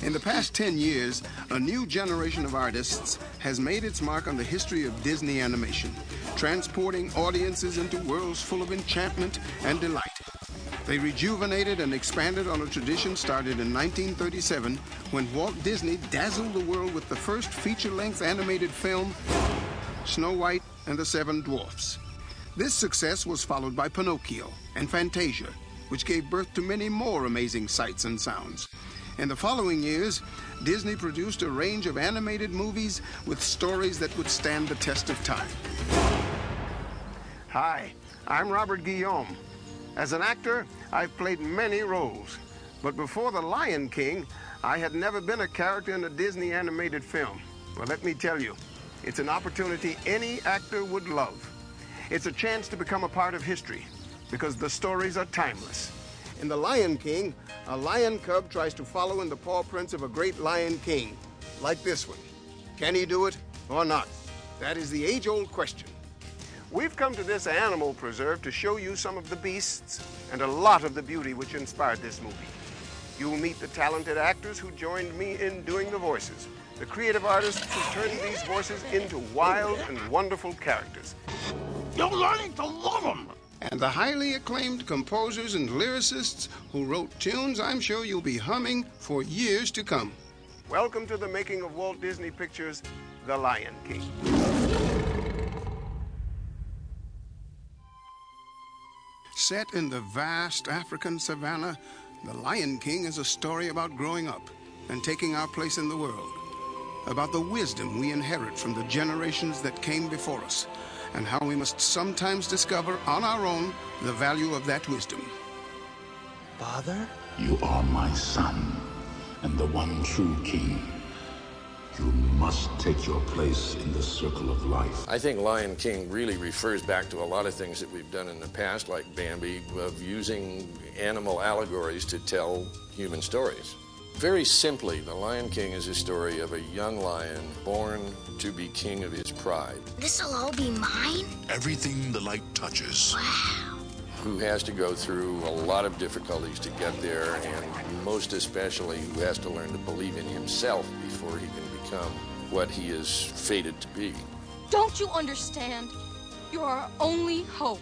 In the past 10 years, a new generation of artists has made its mark on the history of Disney animation, transporting audiences into worlds full of enchantment and delight. They rejuvenated and expanded on a tradition started in 1937 when Walt Disney dazzled the world with the first feature-length animated film, Snow White and the Seven Dwarfs. This success was followed by Pinocchio and Fantasia, which gave birth to many more amazing sights and sounds. In the following years, Disney produced a range of animated movies with stories that would stand the test of time. Hi, I'm Robert Guillaume. As an actor, I've played many roles. But before The Lion King, I had never been a character in a Disney animated film. Well, let me tell you, it's an opportunity any actor would love. It's a chance to become a part of history, because the stories are timeless. In The Lion King, a lion cub tries to follow in the paw prints of a great lion king, like this one. Can he do it or not? That is the age-old question. We've come to this animal preserve to show you some of the beasts and a lot of the beauty which inspired this movie. You'll meet the talented actors who joined me in doing the voices, the creative artists who turned these voices into wild and wonderful characters. You're learning to love them! And the highly acclaimed composers and lyricists who wrote tunes I'm sure you'll be humming for years to come. Welcome to the making of Walt Disney Pictures' The Lion King. Set in the vast African savanna, The Lion King is a story about growing up and taking our place in the world, about the wisdom we inherit from the generations that came before us, and how we must sometimes discover on our own the value of that wisdom. Father? You are my son, and the one true king. You must take your place in the circle of life. I think Lion King really refers back to a lot of things that we've done in the past, like Bambi, of using animal allegories to tell human stories. Very simply, The Lion King is a story of a young lion born to be king of his pride. This'll all be mine? Everything the light touches. Wow. Who has to go through a lot of difficulties to get there, and most especially who has to learn to believe in himself before he can become what he is fated to be. Don't you understand? You're our only hope.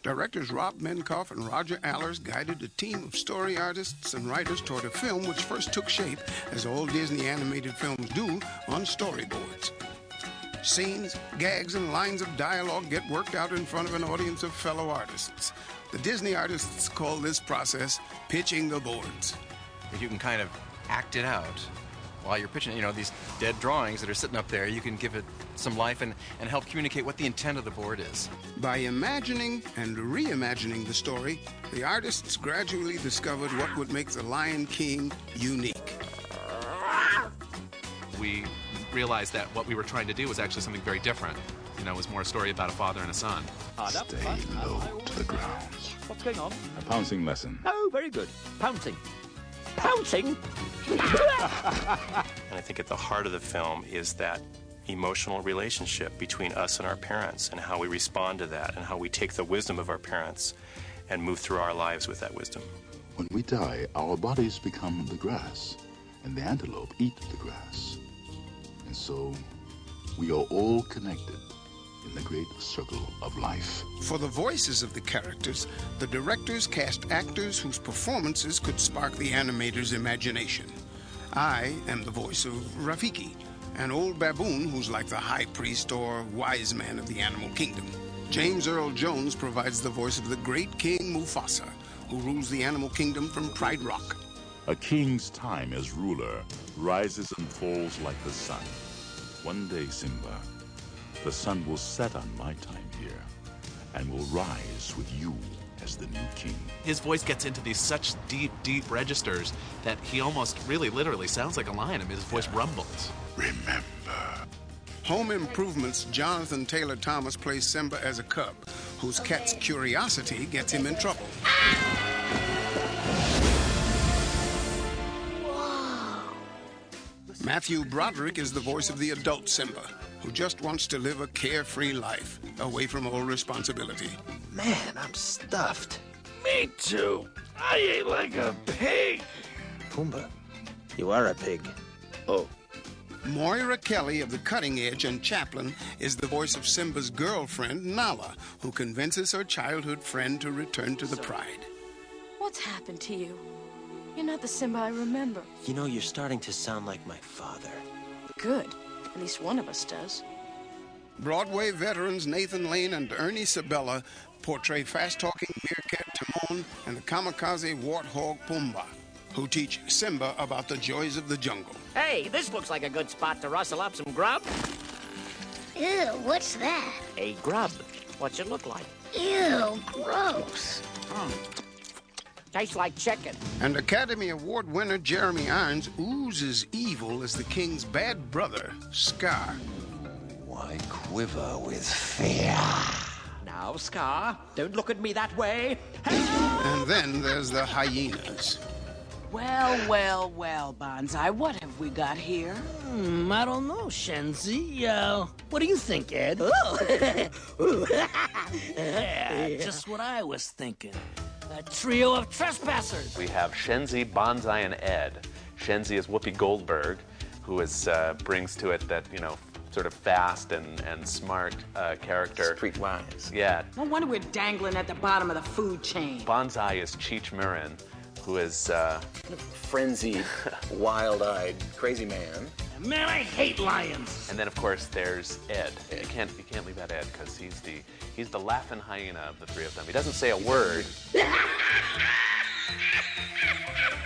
Directors Rob Minkoff and Roger Allers guided a team of story artists and writers toward a film which first took shape, as all Disney animated films do, on storyboards. Scenes, gags, and lines of dialogue get worked out in front of an audience of fellow artists. The Disney artists call this process pitching the boards. If you can kind of act it out while you're pitching, these dead drawings that are sitting up there, you can give it some life and help communicate what the intent of the board is. By imagining and reimagining the story, the artists gradually discovered what would make The Lion King unique. We realized that what we were trying to do was actually something very different. It was more a story about a father and a son. Stay low to the ground. What's going on? A pouncing lesson. Oh, very good. Pouncing. Pouncing? And I think at the heart of the film is that emotional relationship between us and our parents, and how we respond to that, and how we take the wisdom of our parents and move through our lives with that wisdom. When we die, our bodies become the grass, and the antelope eat the grass. And so, we are all connected in the great circle of life. For the voices of the characters, the directors cast actors whose performances could spark the animator's imagination. I am the voice of Rafiki, an old baboon who's like the high priest or wise man of the animal kingdom. James Earl Jones provides the voice of the great King Mufasa, who rules the animal kingdom from Pride Rock. A king's time as ruler rises and falls like the sun. One day, Simba, the sun will set on my time here and will rise with you as the new king. His voice gets into these such deep, deep registers that he almost really literally sounds like a lion. I mean, his voice rumbles. Remember. Home Improvement's Jonathan Taylor Thomas plays Simba as a cub, whose cat's curiosity gets him in trouble. Matthew Broderick is the voice of the adult Simba, who just wants to live a carefree life, away from all responsibility. Man, I'm stuffed. Me too. I ate like a pig. Pumbaa, You are a pig. Oh. Moira Kelly of The Cutting Edge and Chaplin is the voice of Simba's girlfriend, Nala, who convinces her childhood friend to return to the Pride. What's happened to you? You're not the Simba I remember. You know, you're starting to sound like my father. Good. At least one of us does. Broadway veterans Nathan Lane and Ernie Sabella portray fast-talking meerkat Timon and the kamikaze warthog Pumbaa, who teach Simba about the joys of the jungle. Hey, this looks like a good spot to rustle up some grub. Ew, what's that? A grub. What's it look like? Ew, gross. Tastes like chicken. And Academy Award winner Jeremy Irons oozes evil as the king's bad brother, Scar. Why quiver with fear? Now, Scar, don't look at me that way. And then there's the hyenas. Well, well, well, Banzai, what have we got here? I don't know, Shenzi. What do you think, Ed? Yeah, just what I was thinking. A trio of trespassers. We have Shenzi, Banzai, and Ed. Shenzi is Whoopi Goldberg, who is brings to it that, you know, sort of fast and smart character. Streetwise. Yeah. No wonder we're dangling at the bottom of the food chain. Banzai is Cheech Marin, who is Frenzied, wild-eyed, crazy man. Man, I hate lions. And then, of course, there's Ed. You can't leave out Ed because he's the laughing hyena of the three of them. He doesn't say a word.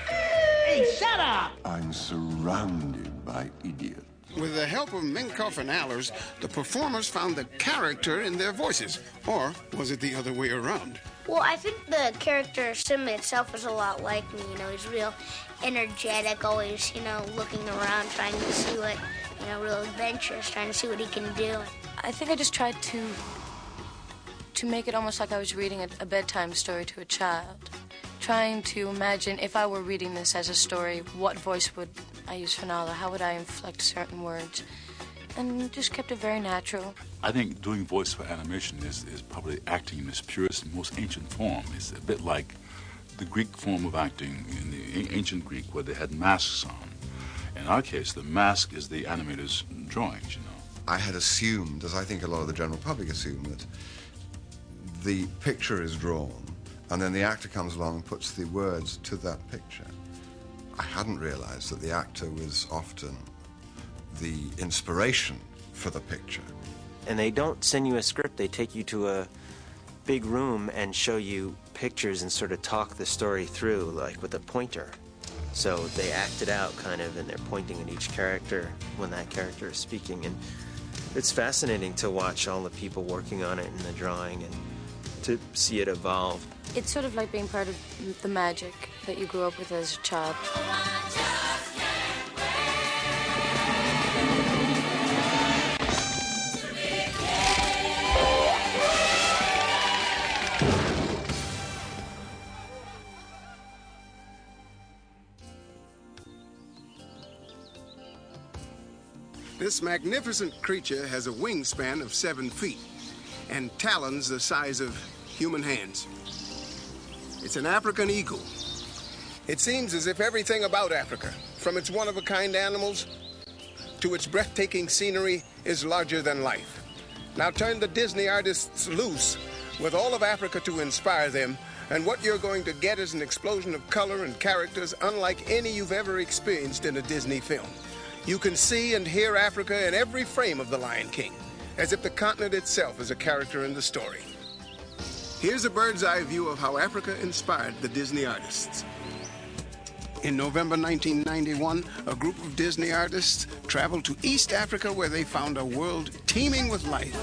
Hey, shut up! I'm surrounded by idiots. With the help of Minkoff and Allers, the performers found the character in their voices. Or was it the other way around? Well, I think the character Simba itself is a lot like me. You know, he's real energetic, always, you know, looking around, trying to see what, you know, real adventurous, trying to see what he can do. I think I just tried to make it almost like I was reading a bedtime story to a child. Trying to imagine if I were reading this as a story, what voice would I use for Nala? How would I inflect certain words? And just kept it very natural. I think doing voice for animation is probably acting in its purest and most ancient form. It's a bit like the Greek form of acting in the ancient Greek where they had masks on. In our case, the mask is the animator's drawings, you know. I had assumed, as I think a lot of the general public assume, that the picture is drawn and then the actor comes along and puts the words to that picture. I hadn't realized that the actor was often the inspiration for the picture. And they don't send you a script, they take you to a big room and show you pictures and sort of talk the story through, like with a pointer. So they act it out kind of, and they're pointing at each character when that character is speaking. And it's fascinating to watch all the people working on it and the drawing and to see it evolve. It's sort of like being part of the magic that you grew up with as a child. This magnificent creature has a wingspan of 7 feet and talons the size of human hands. It's an African eagle. It seems as if everything about Africa, from its one-of-a-kind animals to its breathtaking scenery, is larger than life. Now turn the Disney artists loose with all of Africa to inspire them, and what you're going to get is an explosion of color and characters unlike any you've ever experienced in a Disney film. You can see and hear Africa in every frame of The Lion King, as if the continent itself is a character in the story. Here's a bird's eye view of how Africa inspired the Disney artists. In November 1991, a group of Disney artists traveled to East Africa where they found a world teeming with life,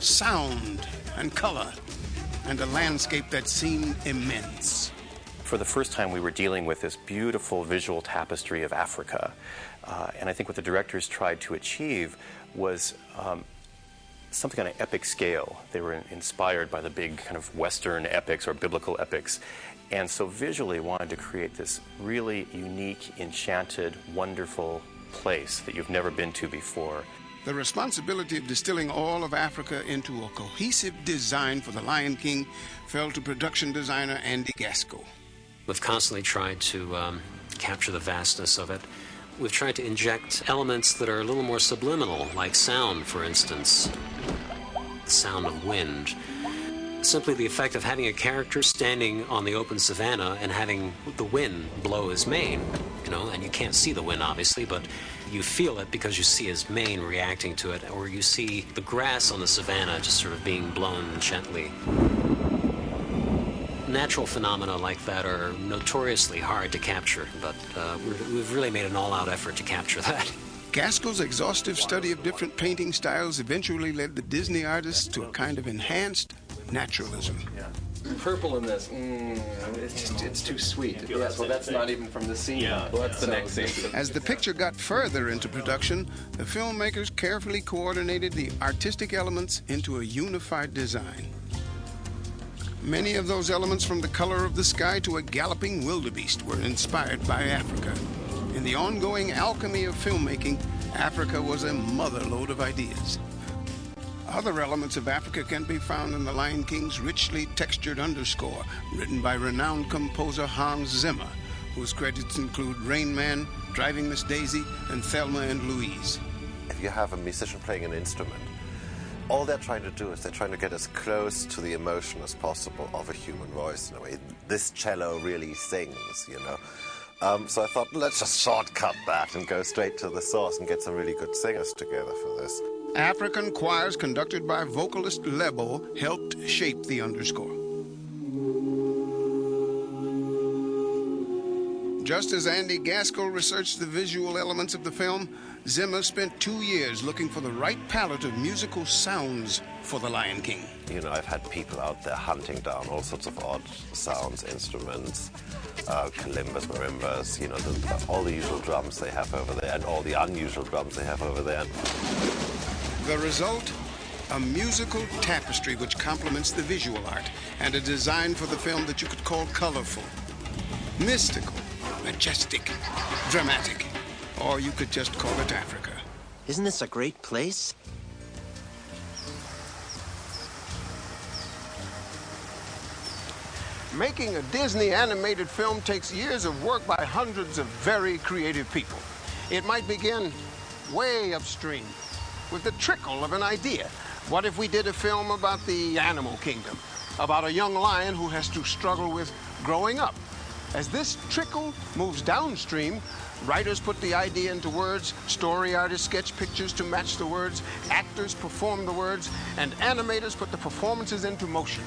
sound, and color, and a landscape that seemed immense. For the first time, we were dealing with this beautiful visual tapestry of Africa. And I think what the directors tried to achieve was something on an epic scale. They were inspired by the big kind of Western epics or biblical epics. And so visually wanted to create this really unique, enchanted, wonderful place that you've never been to before. The responsibility of distilling all of Africa into a cohesive design for The Lion King fell to production designer Andy Gasco. We've constantly tried to capture the vastness of it. We've tried to inject elements that are a little more subliminal, like sound, for instance. The sound of wind. Simply the effect of having a character standing on the open savanna and having the wind blow his mane, you know, and you can't see the wind, obviously, but you feel it because you see his mane reacting to it, or you see the grass on the savanna just sort of being blown gently. Natural phenomena like that are notoriously hard to capture, but we've really made an all-out effort to capture that. Gaskell's exhaustive study of different painting styles eventually led the Disney artists to a kind of enhanced naturalism. Purple in this, it's too sweet. Yes, well, that's not even from the scene. Yeah, well, that's the next scene. As the picture got further into production, the filmmakers carefully coordinated the artistic elements into a unified design. Many of those elements, from the color of the sky to a galloping wildebeest, were inspired by Africa. In the ongoing alchemy of filmmaking, Africa was a motherlode of ideas. Other elements of Africa can be found in The Lion King's richly textured underscore, written by renowned composer Hans Zimmer, whose credits include Rain Man, Driving Miss Daisy, and Thelma and Louise. If you have a musician playing an instrument, all they're trying to do is they're trying to get as close to the emotion as possible of a human voice in a way. This cello really sings, you know. So I thought, let's just shortcut that and go straight to the source and get some really good singers together for this. African choirs conducted by vocalist Lebo helped shape the underscore. Just as Andy Gaskell researched the visual elements of the film, Zimmer spent 2 years looking for the right palette of musical sounds for The Lion King. You know, I've had people out there hunting down all sorts of odd sounds, instruments, kalimbas, marimbas, you know, all the usual drums they have over there and all the unusual drums they have over there. The result? A musical tapestry which complements the visual art, and a design for the film that you could call colorful, mystical, majestic, dramatic, or you could just call it Africa. Isn't this a great place? Making a Disney animated film takes years of work by hundreds of very creative people. It might begin way upstream with the trickle of an idea. What if we did a film about the animal kingdom, about a young lion who has to struggle with growing up? As this trickle moves downstream, writers put the idea into words, story artists sketch pictures to match the words, actors perform the words, and animators put the performances into motion.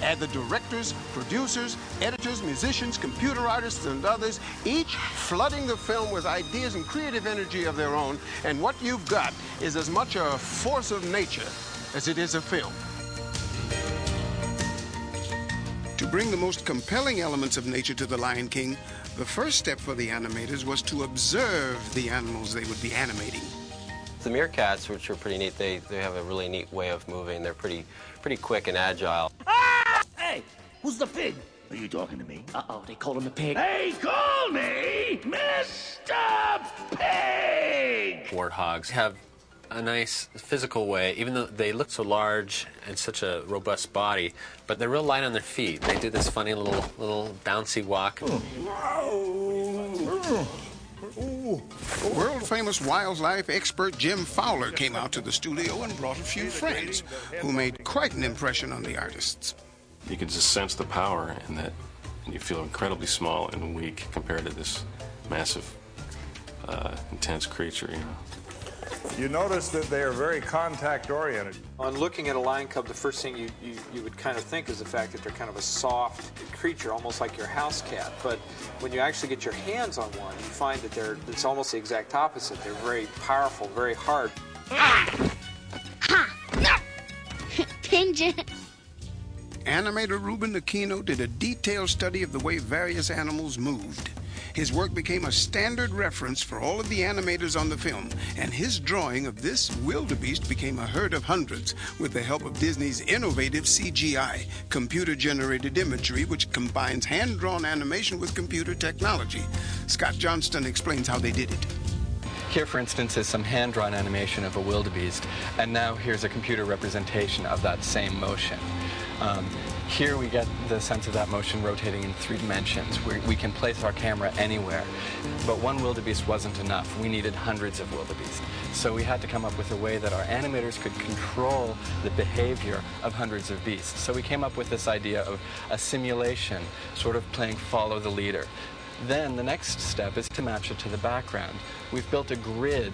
Add the directors, producers, editors, musicians, computer artists, and others, each flooding the film with ideas and creative energy of their own, and what you've got is as much a force of nature as it is a film. To bring the most compelling elements of nature to The Lion King, the first step for the animators was to observe the animals they would be animating. The meerkats, which are pretty neat, they have a really neat way of moving. They're pretty quick and agile. Ah! Hey, who's the pig? Are you talking to me? Uh-oh, they call him a pig. They call me Mr. Pig! Warthogs have a nice physical way, even though they look so large and such a robust body, but they're real light on their feet. They do this funny little bouncy walk. World-famous wildlife expert Jim Fowler came out to the studio and brought a few friends who made quite an impression on the artists. You can just sense the power in that, and you feel incredibly small and weak compared to this massive, intense creature, you know. You notice that they are very contact-oriented. On looking at a lion cub, the first thing you would kind of think is the fact that they're kind of a soft creature, almost like your house cat. But when you actually get your hands on one, you find that it's almost the exact opposite. They're very powerful, very hard. KinG. Animator Ruben Aquino did a detailed study of the way various animals moved. His work became a standard reference for all of the animators on the film, and his drawing of this wildebeest became a herd of hundreds with the help of Disney's innovative CGI, computer-generated imagery, which combines hand-drawn animation with computer technology. Scott Johnston explains how they did it. Here, for instance, is some hand-drawn animation of a wildebeest, and now here's a computer representation of that same motion. Here we get the sense of that motion rotating in 3 dimensions, where we can place our camera anywhere. But one wildebeest wasn't enough. We needed hundreds of wildebeest. So we had to come up with a way that our animators could control the behavior of hundreds of beasts. So we came up with this idea of a simulation, sort of playing follow the leader. Then the next step is to match it to the background. We've built a grid.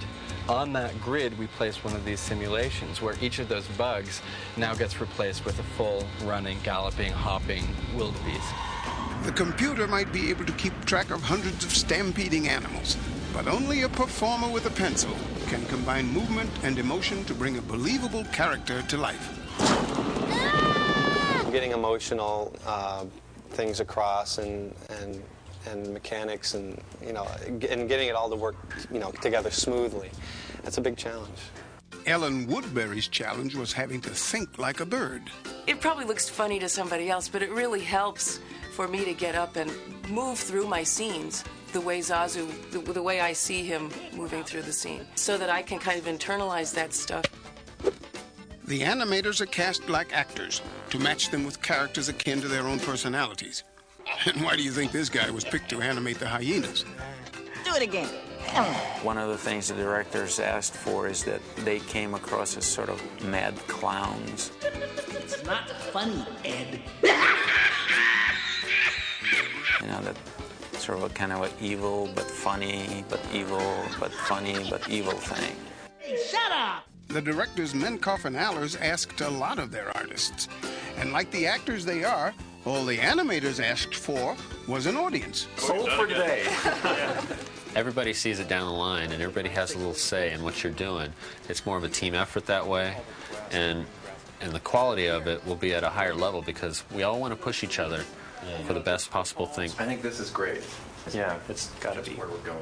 On that grid, we place one of these simulations where each of those bugs now gets replaced with a full running, galloping, hopping wildebeest. The computer might be able to keep track of hundreds of stampeding animals, but only a performer with a pencil can combine movement and emotion to bring a believable character to life. Getting emotional things across and mechanics and and getting it all to work together smoothly. That's a big challenge. Ellen Woodbury's challenge was having to think like a bird. It probably looks funny to somebody else, but it really helps for me to get up and move through my scenes the way Zazu, the way I see him moving through the scene, so that I can kind of internalize that stuff. The animators are cast like actors to match them with characters akin to their own personalities. And why do you think this guy was picked to animate the hyenas? Do it again. One of the things the directors asked for is that they came across as sort of mad clowns. It's not funny, Ed. That sort of a kind of an evil but funny, but evil, but funny, but evil thing. Hey, shut up! The directors Menkoff and Allers asked a lot of their artists. And like the actors they are, all the animators asked for was an audience. Sold for today. Everybody sees it down the line, and everybody has a little say in what you're doing. It's more of a team effort that way, and the quality of it will be at a higher level because we all want to push each other for the best possible thing. I think this is great. Yeah, it's got to be where we're going.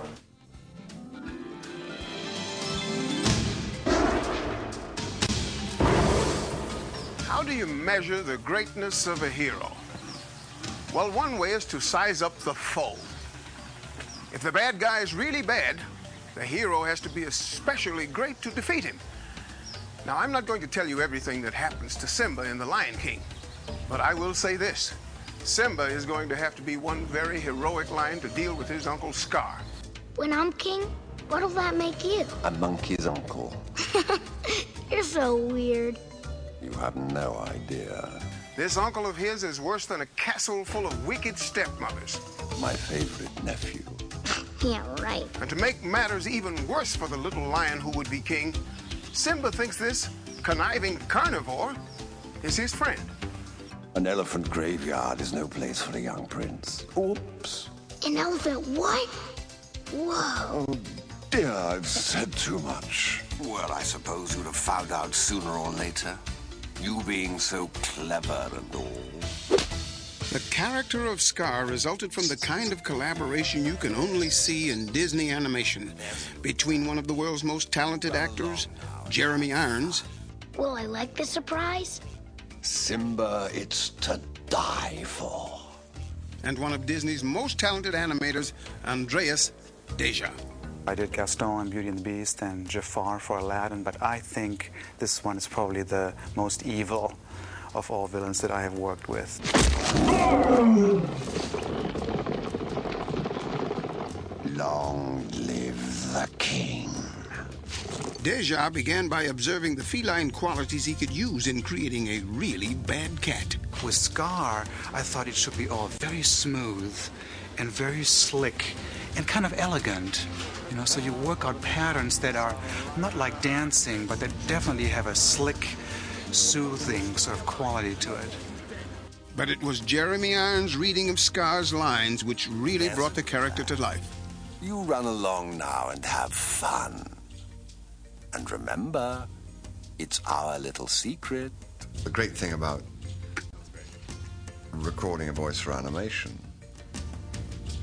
How do you measure the greatness of a hero? Well, one way is to size up the foe. If the bad guy is really bad, the hero has to be especially great to defeat him. Now, I'm not going to tell you everything that happens to Simba in The Lion King, but I will say this. Simba is going to have to be one very heroic lion to deal with his uncle Scar. When I'm king, what'll that make you? A monkey's uncle. You're so weird. You have no idea. This uncle of his is worse than a castle full of wicked stepmothers. My favorite nephew. Yeah, right. And to make matters even worse for the little lion who would be king, Simba thinks this conniving carnivore is his friend. An elephant graveyard is no place for a young prince. Oops. An elephant what? Whoa. Oh, dear, I've said too much. Well, I suppose you'd have found out sooner or later. You being so clever and all. The character of Scar resulted from the kind of collaboration you can only see in Disney animation between one of the world's most talented actors, Jeremy Irons. Will I like the surprise? Simba, it's to die for. And one of Disney's most talented animators, Andreas Deja. I did Gaston in Beauty and the Beast and Jafar for Aladdin, but I think this one is probably the most evil of all villains that I have worked with. Long live the king. Deja began by observing the feline qualities he could use in creating a really bad cat. With Scar, I thought it should be all very smooth and very slick and kind of elegant. So you work out patterns that are not like dancing, but that definitely have a slick, soothing sort of quality to it. But it was Jeremy Irons' reading of Scar's lines which really brought the character to life. You run along now and have fun. And remember, it's our little secret. The great thing about recording a voice for animation,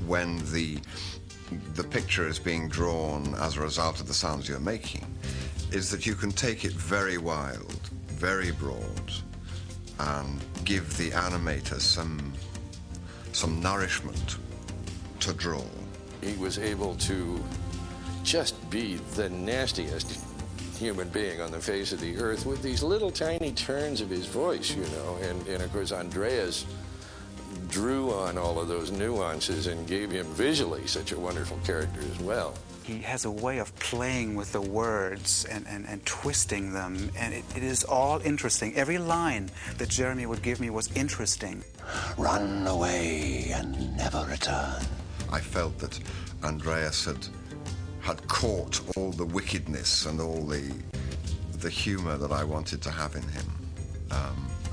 when the picture is being drawn as a result of the sounds you're making, is that you can take it very wild, very broad, and give the animator some nourishment to draw. He was able to just be the nastiest human being on the face of the earth with these little tiny turns of his voice, you know. And of course, Andreas drew on all of those nuances and gave him visually such a wonderful character as well. He has a way of playing with the words and twisting them, and it is all interesting. Every line that Jeremy would give me was interesting. Run away and never return. I felt that Andreas had caught all the wickedness and all the humour that I wanted to have in him,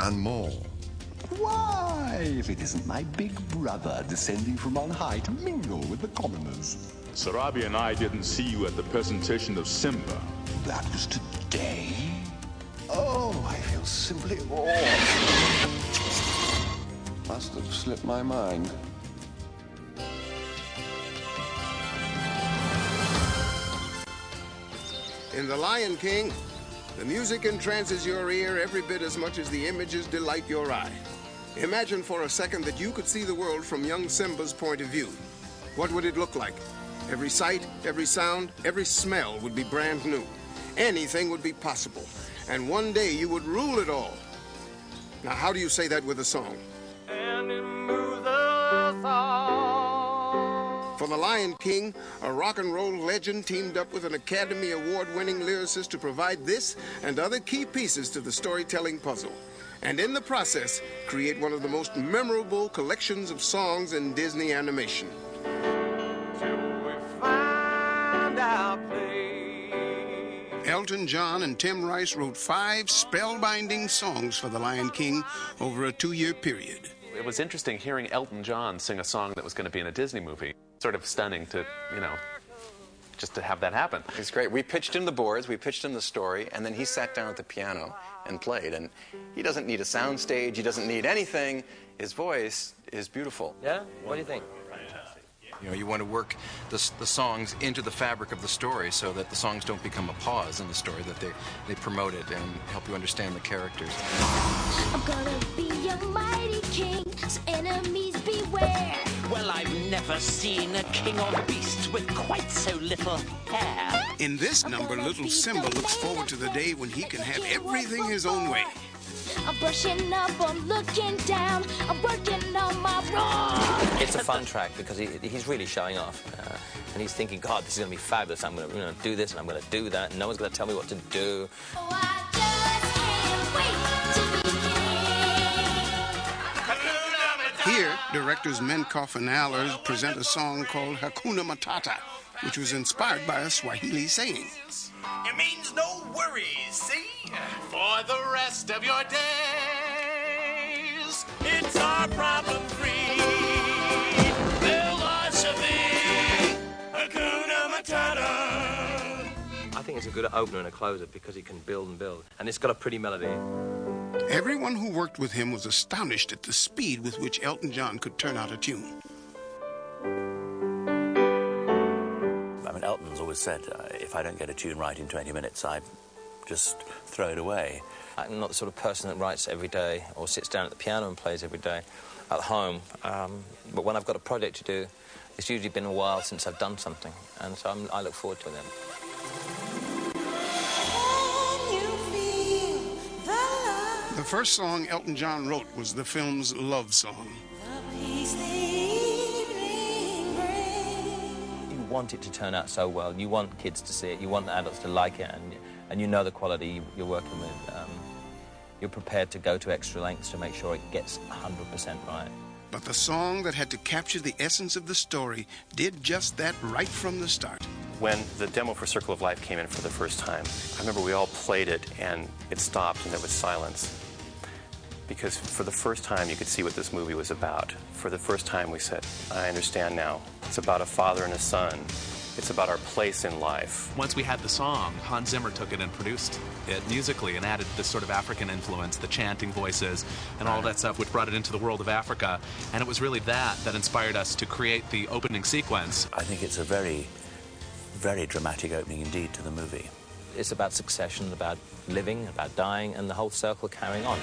and more. Why, if it isn't my big brother descending from on high to mingle with the commoners? Sarabi and I didn't see you at the presentation of Simba. That was today? Oh, I feel simply awful. Must have slipped my mind. In The Lion King, the music entrances your ear every bit as much as the images delight your eye. Imagine for a second that you could see the world from young Simba's point of view. What would it look like? Every sight, every sound, every smell would be brand new. Anything would be possible. And one day you would rule it all. Now, how do you say that with a song? For The Lion King, a rock and roll legend teamed up with an Academy Award-winning lyricist to provide this and other key pieces to the storytelling puzzle. And in the process, create one of the most memorable collections of songs in Disney animation. Elton John and Tim Rice wrote 5 spellbinding songs for The Lion King over a 2-year period. It was interesting hearing Elton John sing a song that was going to be in a Disney movie. Sort of stunning to, you know, just to have that happen. It's great. We pitched him the boards, we pitched him the story, and then he sat down at the piano and played. And he doesn't need a sound stage, he doesn't need anything. His voice is beautiful. Yeah? What do you think? You know, you want to work the songs into the fabric of the story so that the songs don't become a pause in the story, that they promote it and help you understand the characters. I'm gonna be a mighty king, so enemies beware. Well, I've never seen a king or beast with quite so little hair. In this number, little Simba looks forward to the day when he can have everything his own way. I'm brushing up, I'm looking down, I'm working on my roar. It's a fun track because he's really showing off. And he's thinking, God, this is going to be fabulous. I'm going to do this and I'm going to do that. And no one's going to tell me what to do. Oh, I just can't wait to be king. Here, directors Menkoff and Allers present a song called Hakuna Matata, which was inspired by a Swahili saying. It means no worries, see? For the rest of your days, it's our problem-free philosophy. Hakuna Matata. I think it's a good opener and a closer because it can build and build. And it's got a pretty melody. Everyone who worked with him was astonished at the speed with which Elton John could turn out a tune. I mean, Elton's always said, if I don't get a tune right in 20 minutes, I just throw it away. I'm not the sort of person that writes every day or sits down at the piano and plays every day at home. But when I've got a project to do, it's usually been a while since I've done something. And so I look forward to them. The first song Elton John wrote was the film's love song. You want it to turn out so well. You want kids to see it. You want adults to like it. And you know the quality you're working with. You're prepared to go to extra lengths to make sure it gets 100% right. But the song that had to capture the essence of the story did just that right from the start. When the demo for Circle of Life came in for the first time, I remember we all played it and it stopped and there was silence. Because for the first time you could see what this movie was about. For the first time we said, I understand now. It's about a father and a son. It's about our place in life. Once we had the song, Hans Zimmer took it and produced it musically and added this sort of African influence, the chanting voices and all that stuff, which brought it into the world of Africa. And it was really that inspired us to create the opening sequence. I think it's a very, very dramatic opening indeed to the movie. It's about succession, about living, about dying, and the whole circle carrying on.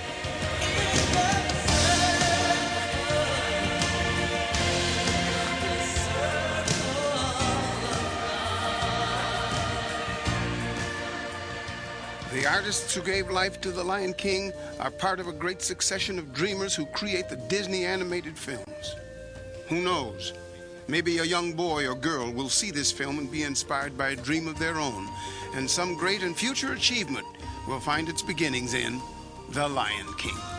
artists who gave life to The Lion King are part of a great succession of dreamers who create the Disney animated films. Who knows? Maybe a young boy or girl will see this film and be inspired by a dream of their own, and some great and future achievement will find its beginnings in The Lion King.